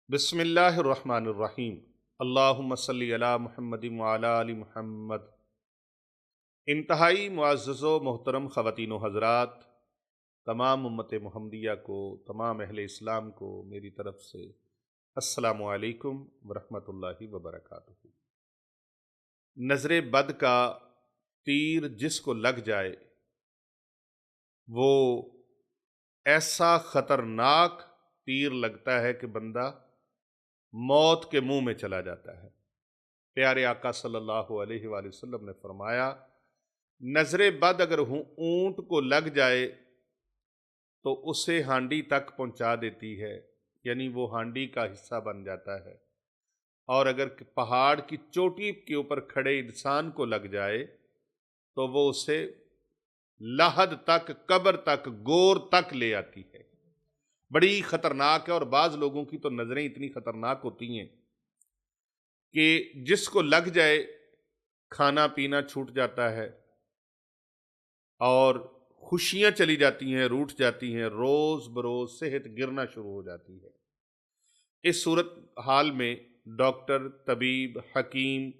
بسم اللہ الرحمن الرحیم۔ اللہم صلی علی محمد وعلی آل محمد۔ انتہائی معزز و محترم خواتین و حضرات، تمام امت محمدیہ کو، تمام اہل اسلام کو میری طرف سے السلام علیکم ورحمۃ اللہ وبرکاتہ۔ نظر بد کا تیر جس کو لگ جائے وہ ایسا خطرناک تیر لگتا ہے کہ بندہ موت کے منہ میں چلا جاتا ہے۔ پیارے آقا صلی اللہ علیہ وآلہ وسلم نے فرمایا، نظر بد اگر اونٹ کو لگ جائے تو اسے ہانڈی تک پہنچا دیتی ہے، یعنی وہ ہانڈی کا حصہ بن جاتا ہے، اور اگر پہاڑ کی چوٹی کے اوپر کھڑے انسان کو لگ جائے تو وہ اسے لحد تک، قبر تک، گور تک لے آتی ہے۔ بڑی خطرناک ہے، اور بعض لوگوں کی تو نظریں اتنی خطرناک ہوتی ہیں کہ جس کو لگ جائے کھانا پینا چھوٹ جاتا ہے اور خوشیاں چلی جاتی ہیں، روٹھ جاتی ہیں، روز بروز صحت گرنا شروع ہو جاتی ہے۔ اس صورت حال میں ڈاکٹر، طبیب، حکیم،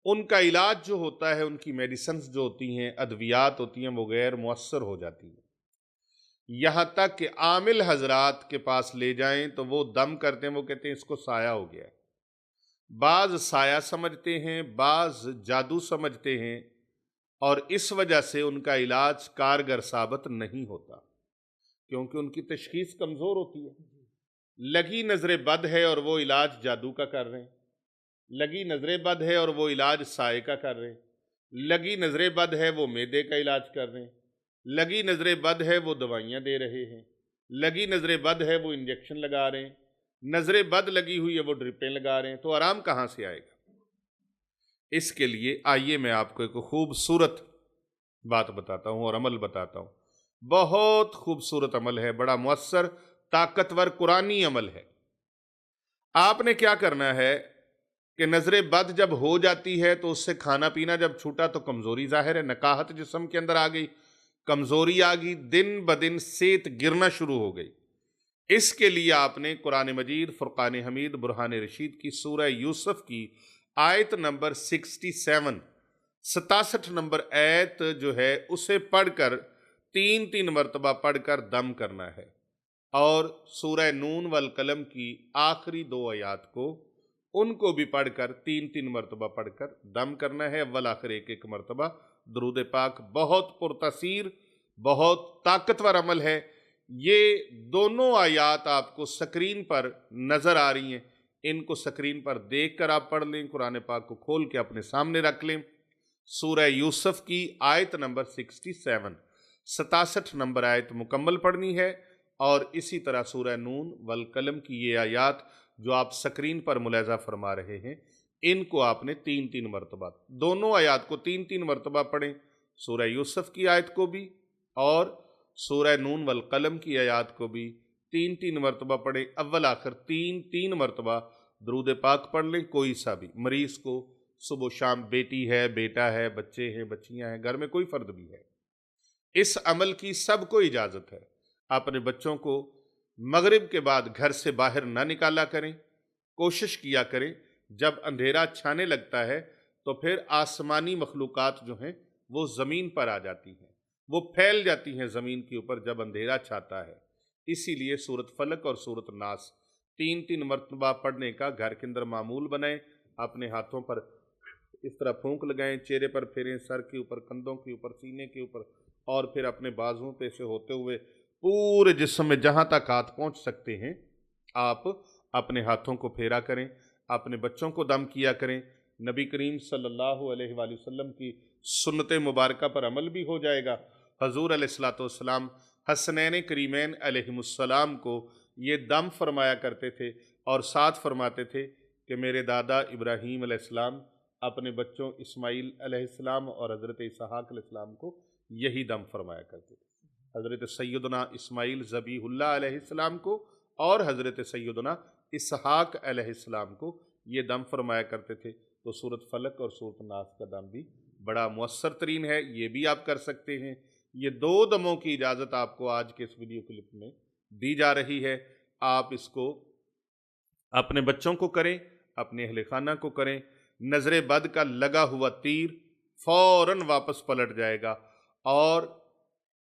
ان کا علاج جو ہوتا ہے، ان کی میڈیسنز جو ہوتی ہیں، ادویات ہوتی ہیں، وہ غیر مؤثر ہو جاتی ہیں۔ یہاں تک کہ عامل حضرات کے پاس لے جائیں تو وہ دم کرتے ہیں، وہ کہتے ہیں اس کو سایہ ہو گیا ہے۔ بعض سایہ سمجھتے ہیں، بعض جادو سمجھتے ہیں، اور اس وجہ سے ان کا علاج کارگر ثابت نہیں ہوتا، کیونکہ ان کی تشخیص کمزور ہوتی ہے۔ لگی نظر بد ہے اور وہ علاج جادو کا کر رہے ہیں، لگی نظر بد ہے اور وہ علاج سائے کا کر رہے ہیں، لگی نظر بد ہے وہ معدے کا علاج کر رہے ہیں، لگی نظر بد ہے وہ دوائیاں دے رہے ہیں، لگی نظر بد ہے وہ انجیکشن لگا رہے ہیں، نظر بد لگی ہوئی ہے وہ ڈرپیں لگا رہے ہیں، تو آرام کہاں سے آئے گا؟ اس کے لیے آئیے میں آپ کو ایک خوبصورت بات بتاتا ہوں اور عمل بتاتا ہوں۔ بہت خوبصورت عمل ہے، بڑا مؤثر، طاقتور قرآنی عمل ہے۔ آپ نے کیا کرنا ہے کہ نظر بد جب ہو جاتی ہے تو اس سے کھانا پینا جب چھوٹا تو کمزوری ظاہر ہے، نکاہت جسم کے اندر آ گئی، کمزوری آ گئی، دن بدن صحت گرنا شروع ہو گئی۔ اس کے لیے آپ نے قرآن مجید، فرقان حمید، برہان رشید کی سورہ یوسف کی آیت نمبر 67 نمبر آیت جو ہے اسے پڑھ کر تین مرتبہ پڑھ کر دم کرنا ہے، اور سورہ نون والقلم کی آخری 2 آیات کو ان کو بھی پڑھ کر تین مرتبہ پڑھ کر دم کرنا ہے، اول آخر ایک مرتبہ درود پاک۔ بہت پرتاثیر، بہت طاقتور عمل ہے۔ یہ دونوں آیات آپ کو سکرین پر نظر آ رہی ہیں، ان کو سکرین پر دیکھ کر آپ پڑھ لیں، قرآن پاک کو کھول کے اپنے سامنے رکھ لیں۔ سورہ یوسف کی آیت نمبر 67 نمبر آیت مکمل پڑھنی ہے، اور اسی طرح سورہ نون والقلم کی یہ آیات جو آپ سکرین پر ملاحظہ فرما رہے ہیں، ان کو آپ نے تین مرتبہ، دونوں آیات کو تین مرتبہ پڑھیں، سورہ یوسف کی آیت کو بھی اور سورہ نون والقلم کی آیات کو بھی تین مرتبہ پڑھیں، اول آخر تین مرتبہ درود پاک پڑھ لیں۔ کوئی سا بھی مریض کو صبح و شام، بیٹی ہے، بیٹا ہے، بچے ہیں، بچیاں ہیں، گھر میں کوئی فرد بھی ہے، اس عمل کی سب کو اجازت ہے۔ اپنے بچوں کو مغرب کے بعد گھر سے باہر نہ نکالا کریں، کوشش کیا کریں جب اندھیرا چھانے لگتا ہے تو پھر آسمانی مخلوقات جو ہیں وہ زمین پر آ جاتی ہیں، وہ پھیل جاتی ہیں زمین کے اوپر جب اندھیرا چھاتا ہے۔ اسی لیے سورۃ فلق اور سورۃ ناس تین مرتبہ پڑھنے کا گھر کے اندر معمول بنائیں۔ اپنے ہاتھوں پر اس طرح پھونک لگائیں، چہرے پر پھیریں، سر کے اوپر، کندھوں کے اوپر، سینے کے اوپر، اور پھر اپنے بازوؤں پہ سے ہوتے ہوئے پورے جسم میں جہاں تک ہاتھ پہنچ سکتے ہیں آپ اپنے ہاتھوں کو پھیرا کریں، اپنے بچوں کو دم کیا کریں۔ نبی کریم صلی اللہ علیہ وآلہ وسلم کی سنت مبارکہ پر عمل بھی ہو جائے گا۔ حضور علیہ الصلوۃ والسلام حسنین کریمین علیہم السلام کو یہ دم فرمایا کرتے تھے، اور ساتھ فرماتے تھے کہ میرے دادا ابراہیم علیہ السلام اپنے بچوں اسماعیل علیہ السلام اور حضرت اسحاق علیہ السلام کو یہی دم فرمایا کرتے تھے۔ حضرت سیدنا اسماعیل ذبیح اللہ علیہ السلام کو اور حضرت سیدنا اسحاق علیہ السلام کو یہ دم فرمایا کرتے تھے۔ تو سورۃ فلق اور سورۃ ناس کا دم بھی بڑا مؤثر ترین ہے، یہ بھی آپ کر سکتے ہیں۔ یہ 2 دموں کی اجازت آپ کو آج کے اس ویڈیو کلپ میں دی جا رہی ہے۔ آپ اس کو اپنے بچوں کو کریں، اپنے اہل خانہ کو کریں، نظر بد کا لگا ہوا تیر فوراً واپس پلٹ جائے گا اور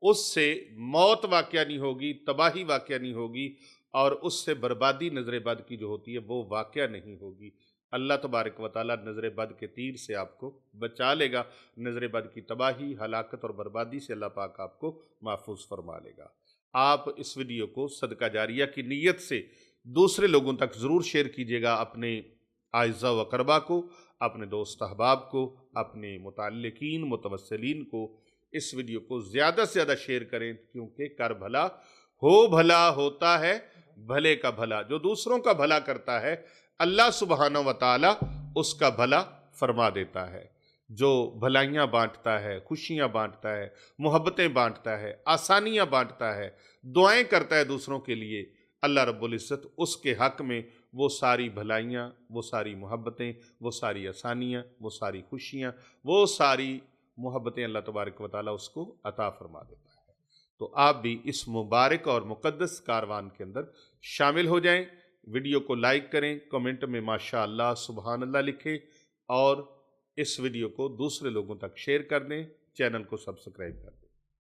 اس سے موت واقعہ نہیں ہوگی، تباہی واقعہ نہیں ہوگی، اور اس سے بربادی نظر بد کی جو ہوتی ہے وہ واقعہ نہیں ہوگی۔ اللہ تبارک و تعالیٰ نظر بد کے تیر سے آپ کو بچا لے گا، نظر بد کی تباہی، ہلاکت اور بربادی سے اللہ پاک آپ کو محفوظ فرما لے گا۔ آپ اس ویڈیو کو صدقہ جاریہ کی نیت سے دوسرے لوگوں تک ضرور شیئر کیجیے گا، اپنے اعزاء و اقربا کو، اپنے دوست احباب کو، اپنے متعلقین متوسلین کو اس ویڈیو کو زیادہ سے زیادہ شیئر کریں، کیونکہ کر بھلا ہو بھلا ہوتا ہے بھلے کا بھلا۔ جو دوسروں کا بھلا کرتا ہے اللہ سبحانہ و تعالی اس کا بھلا فرما دیتا ہے۔ جو بھلائیاں بانٹتا ہے، خوشیاں بانٹتا ہے، محبتیں بانٹتا ہے، آسانیاں بانٹتا ہے، دعائیں کرتا ہے دوسروں کے لیے، اللہ رب العزت اس کے حق میں وہ ساری بھلائیاں، وہ ساری محبتیں، وہ ساری آسانیاں، وہ ساری خوشیاں، وہ ساری محبتیں اللہ تبارک و تعالیٰ اس کو عطا فرما دیتا ہے۔ تو آپ بھی اس مبارک اور مقدس کاروان کے اندر شامل ہو جائیں۔ ویڈیو کو لائک کریں، کمنٹ میں ماشاء اللہ سبحان اللہ لکھیں، اور اس ویڈیو کو دوسرے لوگوں تک شیئر کر دیں، چینل کو سبسکرائب کر دیں۔